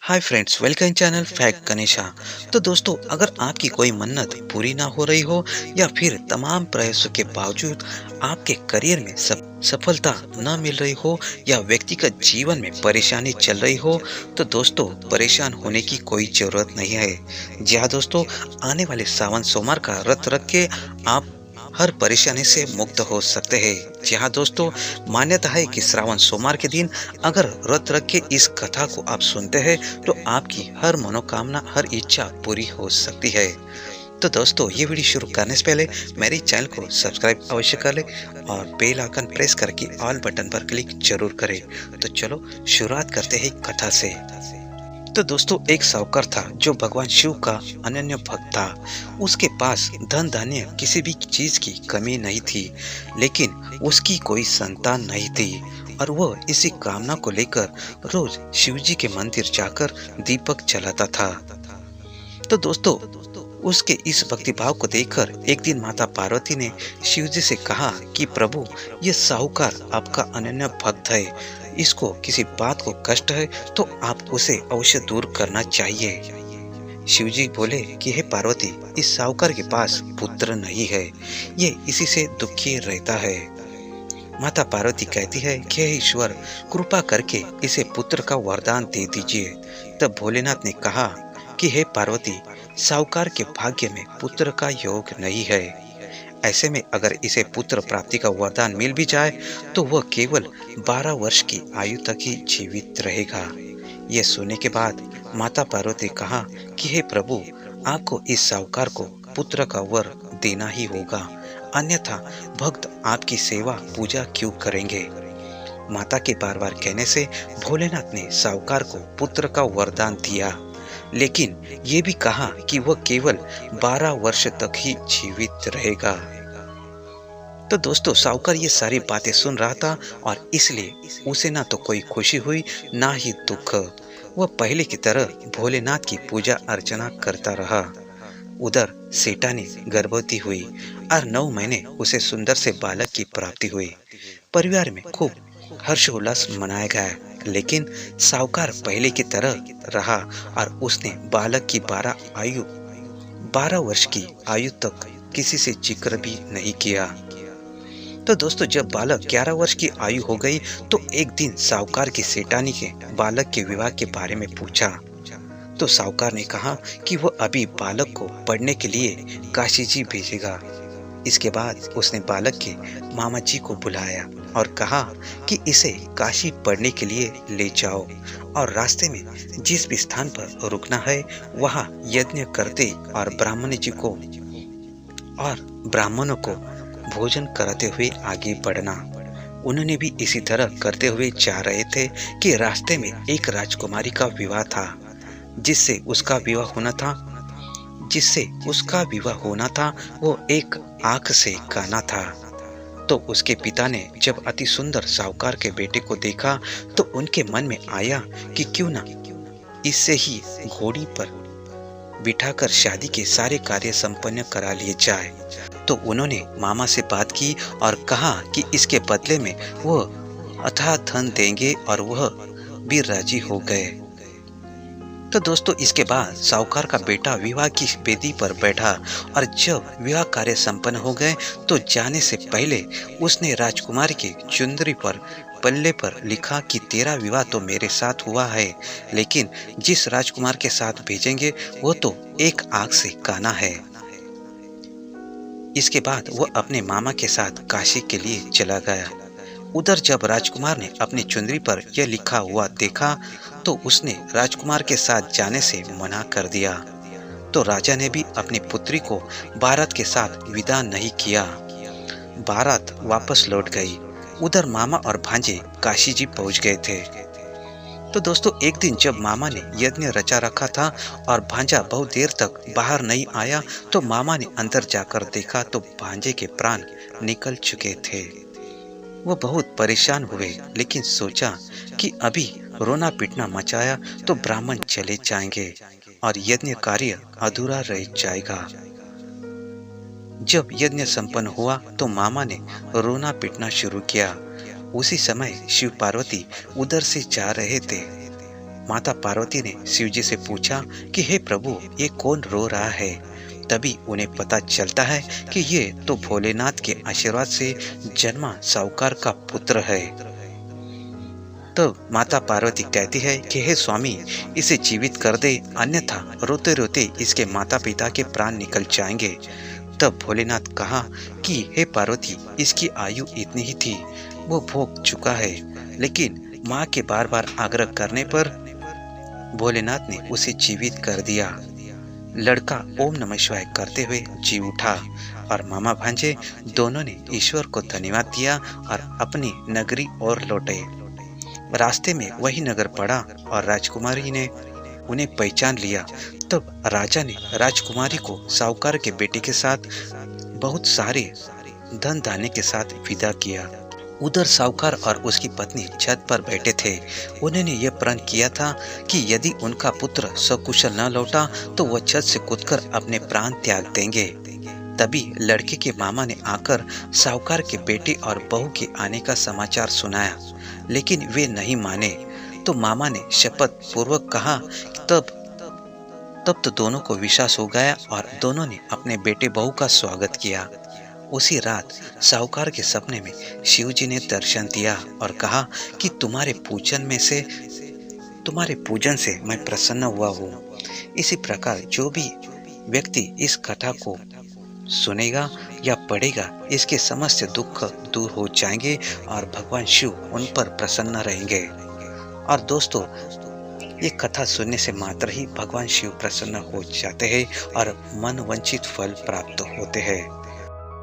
Hi friends, welcome channel fact Ganesha. तो दोस्तों, अगर आपकी कोई मन्नत पूरी ना हो रही हो या फिर तमाम प्रयासों के बावजूद आपके करियर में सफलता न मिल रही हो या व्यक्तिगत जीवन में परेशानी चल रही हो, तो दोस्तों परेशान होने की कोई जरूरत नहीं है। जी हाँ दोस्तों, आने वाले सावन सोमवार का व्रत रख के आप हर परेशानी से मुक्त हो सकते हैं। जी हाँ दोस्तों, मान्यता है कि श्रावण सोमवार के दिन अगर व्रत रख के इस कथा को आप सुनते हैं तो आपकी हर मनोकामना, हर इच्छा पूरी हो सकती है। तो दोस्तों, ये वीडियो शुरू करने से पहले मेरे चैनल को सब्सक्राइब अवश्य कर ले और बेल आइकन प्रेस करके ऑल बटन पर क्लिक जरूर करें। तो चलो शुरुआत करते हैं कथा से। तो दोस्तों, एक साहूकार था जो भगवान शिव का अनन्य भक्त था। उसके पास धन धान्य किसी भी चीज की कमी नहीं थी, लेकिन उसकी कोई संतान नहीं थी और वह इसी कामना को लेकर रोज शिव जी के मंदिर जाकर दीपक जलाता था। तो दोस्तों, उसके इस भक्तिभाव को देखकर एक दिन माता पार्वती ने शिव जी से कहा कि प्रभु, ये साहूकार आपका अनन्य भक्त है, इसको किसी बात को कष्ट है तो आप उसे अवश्य दूर करना चाहिए। शिव जी बोले कि हे पार्वती, इस साहूकार के पास पुत्र नहीं है, ये इसी से दुखी रहता है। माता पार्वती कहती है कि हे ईश्वर, कृपा करके इसे पुत्र का वरदान दे दीजिए। तब भोलेनाथ ने कहा कि हे पार्वती, साहूकार के भाग्य में पुत्र का योग नहीं है। ऐसे में अगर इसे पुत्र प्राप्ति का वरदान मिल भी जाए तो वह केवल 12 वर्ष की आयु तक ही जीवित रहेगा। यह सुनने के बाद माता पार्वती कहा कि हे प्रभु, आपको इस साहूकार को पुत्र का वर देना ही होगा, अन्यथा भक्त आपकी सेवा पूजा क्यों करेंगे। माता के बार बार कहने से भोलेनाथ ने साहूकार को पुत्र का वरदान दिया, लेकिन ये भी कहा कि वह केवल 12 वर्ष तक ही जीवित रहेगा। तो दोस्तों, साहूकार ये सारी बातें सुन रहा था और इसलिए उसे ना तो कोई खुशी हुई ना ही दुख। वह पहले की तरह भोलेनाथ की पूजा अर्चना करता रहा। उधर सेठानी गर्भवती हुई और 9 महीने उसे सुंदर से बालक की प्राप्ति हुई। परिवार में खूब हर्षोल्लास मनाया गया, लेकिन साहूकार पहले की तरह रहा और उसने बालक की 12 वर्ष की आयु तक किसी से जिक्र भी नहीं किया। तो दोस्तों, जब बालक 11 वर्ष की आयु हो गई तो एक दिन साहूकार की सेठानी के बालक के विवाह के बारे में पूछा। तो साहूकार ने कहा कि वह अभी बालक को पढ़ने के लिए काशी जी भेजेगा। इसके बाद उसने बालक के मामा जी को बुलाया और कहा कि इसे काशी पढ़ने के लिए ले जाओ और रास्ते में जिस भी स्थान पर रुकना है वहां यज्ञ करते और ब्राह्मणों को भोजन कराते हुए आगे बढ़ना। उन्होंने भी इसी तरह करते हुए जा रहे थे कि रास्ते में एक राजकुमारी का विवाह था, जिससे उसका विवाह होना था वो एक आंख से काना था। तो उसके पिता ने जब अति सुंदर साहूकार के बेटे को देखा तो उनके मन में आया कि क्यों ना इससे ही घोड़ी पर बिठाकर शादी के सारे कार्य संपन्न करा लिए जाए। तो उन्होंने मामा से बात की और कहा कि इसके बदले में वह अथाह धन देंगे और वह भी राजी हो गए। तो दोस्तों, इसके बाद साहूकार का बेटा विवाह की वेदी पर बैठा और जब विवाह कार्य संपन्न हो गए तो जाने से पहले उसने राजकुमारी के चुंदरी पर पल्ले पर लिखा कि तेरा विवाह तो मेरे साथ हुआ है, लेकिन जिस राजकुमार के साथ भेजेंगे वो तो एक आंख से काना है। इसके बाद वह अपने मामा के साथ काशी के लिए चला गया। उधर जब राजकुमार ने अपनी चुंदरी पर यह लिखा हुआ देखा तो उसने राजकुमार के साथ जाने से मना कर दिया। तो राजा ने भी अपनी पुत्री को बारात के साथ विदा नहीं किया। बारात वापस लौट गई। उधर मामा और भांजे काशी जी पहुंच गए थे। तो दोस्तों, एक दिन जब मामा ने यज्ञ रचा रखा था और भांजा बहुत देर तक बाहर नहीं आया तो मामा ने अंदर जाकर देखा तो भांजे के प्राण निकल चुके थे। वो बहुत परेशान हुए, लेकिन सोचा कि अभी रोना पीटना मचाया तो ब्राह्मण चले जाएंगे और यज्ञ कार्य अधूरा रह जाएगा। जब यज्ञ संपन्न हुआ तो मामा ने रोना पीटना शुरू किया। उसी समय शिव पार्वती उधर से जा रहे थे। माता पार्वती ने शिव जी से पूछा कि हे प्रभु, ये कौन रो रहा है। तभी उन्हें पता चलता है कि ये तो भोलेनाथ के आशीर्वाद से जन्मा साहूकार का पुत्र है। तब माता पार्वती कहती है कि हे स्वामी, इसे जीवित कर दे, अन्यथा रोते रोते इसके माता पिता के प्राण निकल जाएंगे। तब भोलेनाथ कहा कि हे पार्वती, इसकी आयु इतनी ही थी, वो भोग चुका है। लेकिन माँ के बार बार आग्रह करने पर भोलेनाथ ने उसे जीवित कर दिया। लड़का ओम नमः शिवाय करते हुए जी उठा और मामा भांजे दोनों ने ईश्वर को धन्यवाद दिया और अपनी नगरी ओर लौटे। रास्ते में वही नगर पड़ा और राजकुमारी ने उन्हें पहचान लिया। तब राजा ने राजकुमारी को साहूकार के बेटे के साथ बहुत सारे धन धान्य के साथ विदा किया। उधर साहूकार और उसकी पत्नी छत पर बैठे थे। उन्होंने यह प्रण किया था कि यदि उनका पुत्र सकुशल न लौटा तो वह छत से कूदकर अपने प्राण त्याग देंगे। तभी लड़के के मामा ने आकर साहूकार के बेटे और बहू के आने का समाचार सुनाया, लेकिन वे नहीं माने। तो मामा ने शपथ पूर्वक कहा। तब तो दोनों को विश्वास हो गया और दोनों ने अपने बेटे बहू का स्वागत किया। उसी रात साहूकार के सपने में शिव जी ने दर्शन दिया और कहा कि तुम्हारे पूजन से मैं प्रसन्न हुआ हूँ। इसी प्रकार जो भी व्यक्ति इस कथा को सुनेगा या पढ़ेगा, इसके समस्त दुख दूर हो जाएंगे और भगवान शिव उन पर प्रसन्न रहेंगे। और दोस्तों, ये कथा सुनने से मात्र ही भगवान शिव प्रसन्न हो जाते हैं और मन वांछित फल प्राप्त होते हैं।